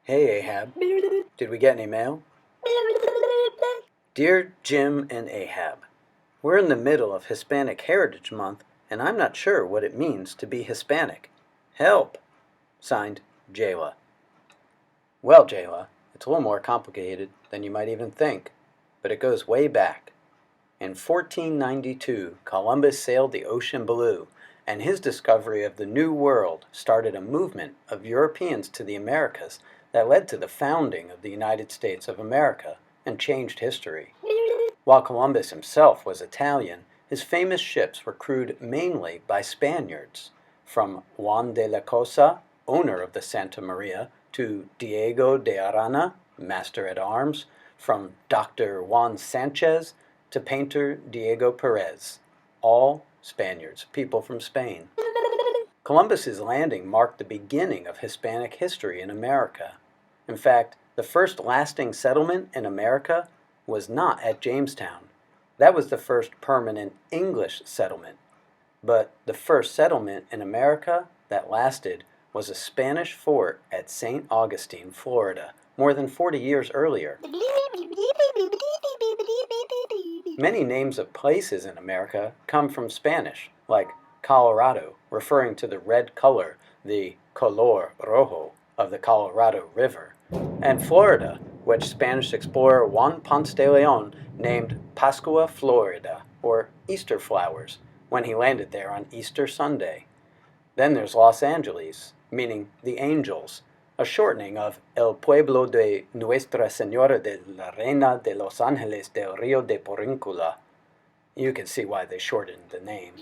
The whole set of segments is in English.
Hey Ahab, did we get any mail? Dear Jim and Ahab, we're in the middle of Hispanic Heritage Month, and I'm not sure what it means to be Hispanic. Help! Signed, Jayla. Well, Jayla, it's a little more complicated than you might even think, but it goes way back. In 1492, Columbus sailed the ocean blue, and his discovery of the New World started a movement of Europeans to the Americas that led to the founding of the United States of America and changed history. While Columbus himself was Italian, his famous ships were crewed mainly by Spaniards, from Juan de la Cosa, owner of the Santa Maria, to Diego de Arana, master-at-arms, from Dr. Juan Sanchez to painter Diego Perez, all Spaniards, people from Spain. Columbus's landing marked the beginning of Hispanic history in America. In fact, the first lasting settlement in America was not at Jamestown. That was the first permanent English settlement. But the first settlement in America that lasted was a Spanish fort at St. Augustine, Florida, more than 40 years earlier. Many names of places in America come from Spanish, like Colorado, referring to the red color, the color rojo, of the Colorado River, and Florida, which Spanish explorer Juan Ponce de Leon named Pascua Florida, or Easter flowers, when he landed there on Easter Sunday. Then there's Los Angeles, meaning the angels, a shortening of El Pueblo de Nuestra Señora de la Reina de los Ángeles del Rio de Porrincula. You can see why they shortened the name.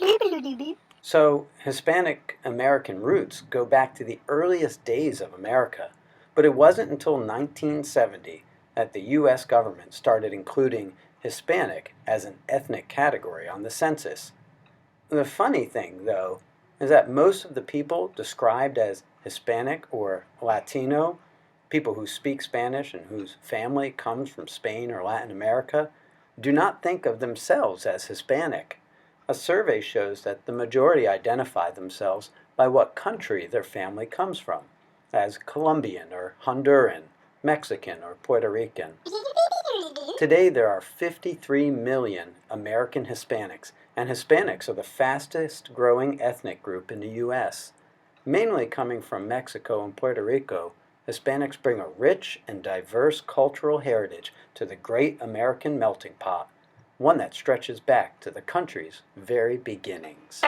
So, Hispanic American roots go back to the earliest days of America, but it wasn't until 1970 that the U.S. government started including Hispanic as an ethnic category on the census. The funny thing, though, is that most of the people described as Hispanic or Latino, people who speak Spanish and whose family comes from Spain or Latin America, do not think of themselves as Hispanic. A survey shows that the majority identify themselves by what country their family comes from, as Colombian or Honduran, Mexican or Puerto Rican. Today there are 53 million American Hispanics, and Hispanics are the fastest growing ethnic group in the U.S. Mainly coming from Mexico and Puerto Rico, Hispanics bring a rich and diverse cultural heritage to the great American melting pot, one that stretches back to the country's very beginnings.